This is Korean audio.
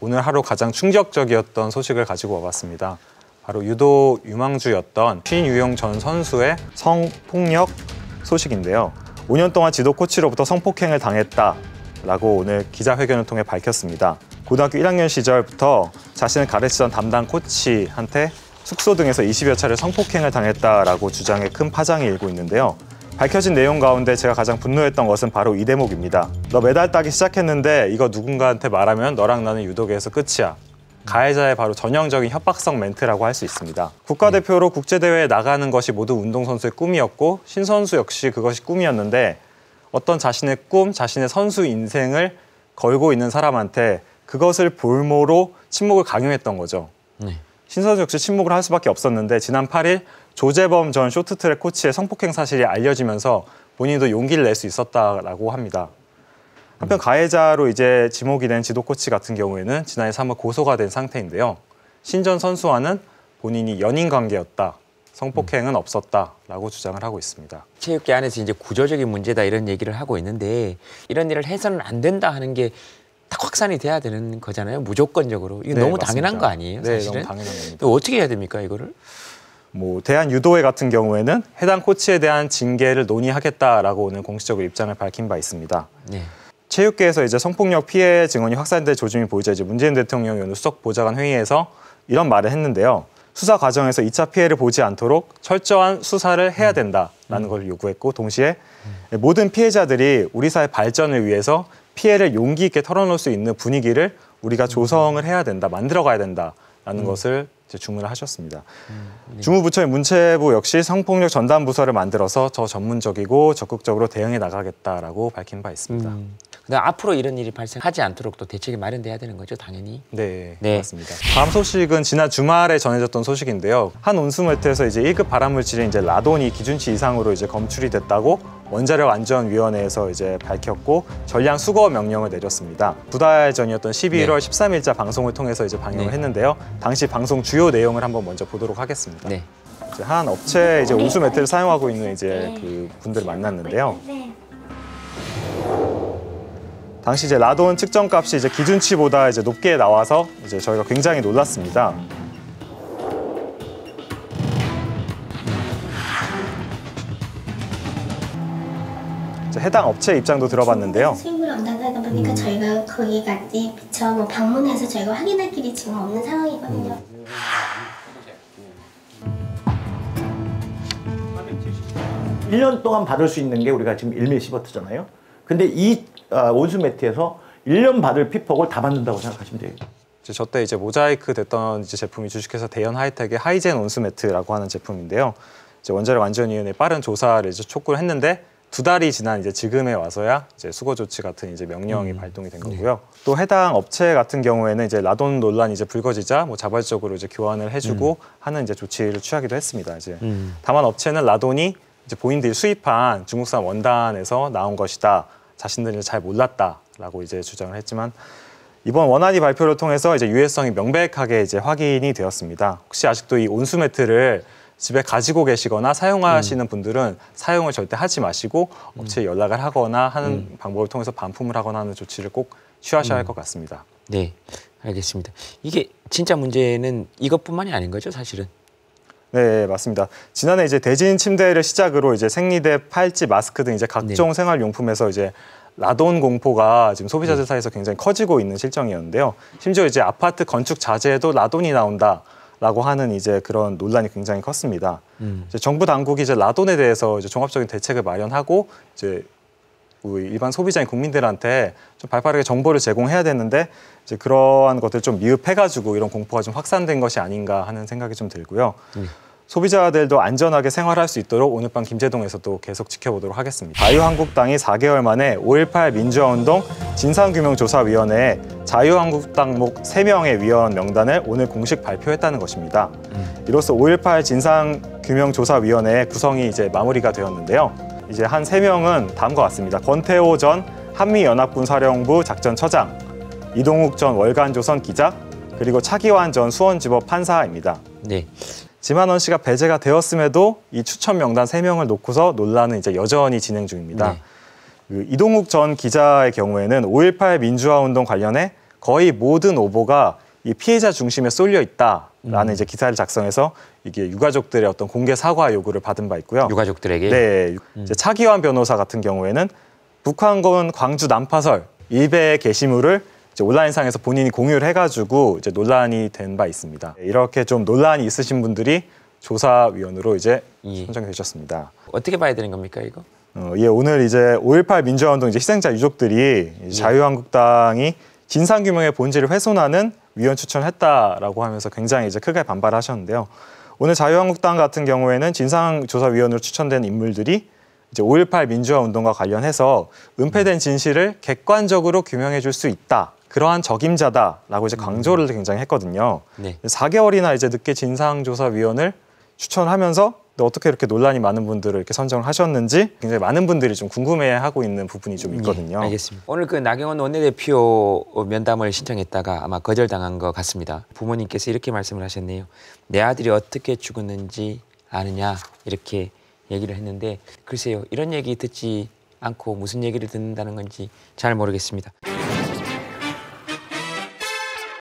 오늘 하루 가장 충격적이었던 소식을 가지고 와봤습니다. 바로 유도 유망주였던 신유용 전 선수의 성폭력 소식인데요. 5년 동안 지도 코치로부터 성폭행을 당했다라고 오늘 기자회견을 통해 밝혔습니다. 고등학교 1학년 시절부터 자신을 가르치던 담당 코치한테 숙소 등에서 20여 차례 성폭행을 당했다라고 주장해 큰 파장이 일고 있는데요. 밝혀진 내용 가운데 제가 가장 분노했던 것은 바로 이 대목입니다. 너 메달 따기 시작했는데 이거 누군가한테 말하면 너랑 나는 유도계에서 끝이야. 가해자의 바로 전형적인 협박성 멘트라고 할 수 있습니다. 국가대표로 국제대회에 나가는 것이 모두 운동선수의 꿈이었고 신 선수 역시 그것이 꿈이었는데 어떤 자신의 꿈, 자신의 선수 인생을 걸고 있는 사람한테 그것을 볼모로 침묵을 강요했던 거죠. 신 선수 역시 침묵을 할 수밖에 없었는데 지난 8일 조재범 전 쇼트트랙 코치의 성폭행 사실이 알려지면서 본인도 용기를 낼 수 있었다라고 합니다. 한편 가해자로 이제 지목이 된 지도 코치 같은 경우에는 지난해 3월 고소가 된 상태인데요. 신 전 선수와는 본인이 연인 관계였다, 성폭행은 없었다라고 주장을 하고 있습니다. 체육계 안에서 이제 구조적인 문제다 이런 얘기를 하고 있는데 이런 일을 해서는 안 된다 하는 게 딱 확산이 돼야 되는 거잖아요. 무조건적으로. 이거 너무 맞습니다. 당연한 거 아니에요, 사실은? 네, 너무 당연한 겁니다. 어떻게 해야 됩니까, 이거를? 대한유도회 같은 경우에는 해당 코치에 대한 징계를 논의하겠다라고 오늘 공식적으로 입장을 밝힌 바 있습니다. 네. 체육계에서 이제 성폭력 피해 증언이 확산될 조짐이 보이자 이제 문재인 대통령이 오늘 수석 보좌관 회의에서 이런 말을 했는데요. 수사 과정에서 2차 피해를 보지 않도록 철저한 수사를 해야 된다라는 걸 요구했고 동시에 모든 피해자들이 우리 사회 발전을 위해서 피해를 용기 있게 털어놓을 수 있는 분위기를 우리가 조성을 해야 된다, 만들어가야 된다라는 것을 이제 주문을 하셨습니다. 네. 주무부처의 문체부 역시 성폭력 전담 부서를 만들어서 더 전문적이고 적극적으로 대응해 나가겠다라고 밝힌 바 있습니다. 근데 앞으로 이런 일이 발생하지 않도록 또 대책이 마련돼야 되는 거죠, 당연히. 네, 맞습니다. 다음 소식은 지난 주말에 전해졌던 소식인데요. 한 온수매트에서 이제 1급 발암물질인 이제 라돈이 기준치 이상으로 이제 검출이 됐다고 원자력안전위원회에서 이제 밝혔고 전량 수거 명령을 내렸습니다. 2달 전이었던 12월 13일자 방송을 통해서 이제 방영을 했는데요. 당시 방송 주요 내용을 한번 먼저 보도록 하겠습니다. 네. 이제 한 업체 이제 온수매트를 사용하고 있는 이제 그 분들을 만났는데요. 당시 이제 라돈 측정값이 이제 기준치보다 이제 높게 나와서 이제 저희가 굉장히 놀랐습니다. 이제 해당 업체 입장도 들어봤는데요. 수입을 원단하다 보니까 저희가 거기까지 미처 방문해서 저희가 확인할 길이 지금 없는 상황이거든요. 1년 동안 받을 수 있는 게 우리가 지금 1mS잖아요. 근데 이 온수매트에서 1년 받을 피폭을 다 받는다고 생각하시면 돼요. 저때 이제 모자이크 됐던 이제 제품이 주식회사 대현 하이텍의 하이젠 온수매트라고 하는 제품인데요. 이제 원자력안전위원회 빠른 조사를 이제 촉구를 했는데 2달이 지난 이제 지금에 와서야 이제 수거 조치 같은 이제 명령이 발동이 된 거고요. 또 해당 업체 같은 경우에는 이제 라돈 논란이 이제 불거지자 자발적으로 이제 교환을 해주고 하는 이제 조치를 취하기도 했습니다. 이제 다만 업체는 라돈이 이제 본인들이 수입한 중국산 원단에서 나온 것이다. 자신들이 잘 몰랐다라고 이제 주장을 했지만 이번 원안위 발표를 통해서 이제 유해성이 명백하게 이제 확인이 되었습니다. 혹시 아직도 이 온수매트를 집에 가지고 계시거나 사용하시는 분들은 사용을 절대 하지 마시고 업체에 연락을 하거나 하는 방법을 통해서 반품을 하거나 하는 조치를 꼭 취하셔야 할 것 같습니다. 네, 알겠습니다. 이게 진짜 문제는 이것뿐만이 아닌 거죠, 사실은? 네, 맞습니다. 지난해 이제 대진 침대를 시작으로 이제 생리대, 팔찌, 마스크 등 이제 각종 생활용품에서 이제 라돈 공포가 지금 소비자들 사이에서 굉장히 커지고 있는 실정이었는데요. 심지어 이제 아파트 건축 자재에도 라돈이 나온다라고 하는 이제 그런 논란이 굉장히 컸습니다. 이제 정부 당국이 이제 라돈에 대해서 이제 종합적인 대책을 마련하고 이제 우리 일반 소비자인 국민들한테 좀 발빠르게 정보를 제공해야 되는데 이제 그러한 것들 좀 미흡해가지고 이런 공포가 좀 확산된 것이 아닌가 하는 생각이 좀 들고요. 소비자들도 안전하게 생활할 수 있도록 오늘 밤 김제동에서도 계속 지켜보도록 하겠습니다. 자유한국당이 4개월 만에 5.18 민주화운동 진상규명조사위원회에 자유한국당목 3명의 위원 명단을 오늘 공식 발표했다는 것입니다. 이로써 5.18 진상규명조사위원회의 구성이 이제 마무리가 되었는데요. 이제 한 3명은 다음과 같습니다. 권태호 전 한미연합군 사령부 작전처장, 이동욱 전 월간조선 기자, 그리고 차기환 전 수원지법 판사입니다. 네. 지만원 씨가 배제가 되었음에도 이 추천 명단 3명을 놓고서 논란은 이제 여전히 진행 중입니다. 그 이동욱 전 기자의 경우에는 5.18 민주화운동 관련해 거의 모든 오보가 이 피해자 중심에 쏠려 있다라는 이제 기사를 작성해서 이게 유가족들의 어떤 공개 사과 요구를 받은 바 있고요. 유가족들에게. 네, 이제 차기환 변호사 같은 경우에는 북한군 광주 난파설 일베 게시물을 이제 온라인상에서 본인이 공유를 해가지고 이제 논란이 된 바 있습니다. 이렇게 좀 논란이 있으신 분들이 조사위원으로 이제 예. 선정이 되셨습니다. 어떻게 봐야 되는 겁니까 이거? 예, 오늘 이제 5.18 민주화운동 이제 희생자 유족들이 이제 자유한국당이 진상규명의 본질을 훼손하는 위원 추천했다라고 하면서 굉장히 이제 크게 반발하셨는데요. 오늘 자유한국당 같은 경우에는 진상조사위원으로 추천된 인물들이 이제 5.18 민주화운동과 관련해서 은폐된 진실을 객관적으로 규명해 줄 수 있다. 그러한 적임자다라고 이제 강조를 굉장히 했거든요. 네. 4개월이나 이제 늦게 진상조사위원을 추천하면서 어떻게 이렇게 논란이 많은 분들을 이렇게 선정을 하셨는지 굉장히 많은 분들이 좀 궁금해하고 있는 부분이 좀 있거든요. 네, 알겠습니다. 오늘 그 나경원 원내대표 면담을 신청했다가 아마 거절당한 것 같습니다. 부모님께서 이렇게 말씀을 하셨네요. 내 아들이 어떻게 죽었는지 아느냐 이렇게 얘기를 했는데 글쎄요. 이런 얘기 듣지 않고 무슨 얘기를 듣는다는 건지 잘 모르겠습니다.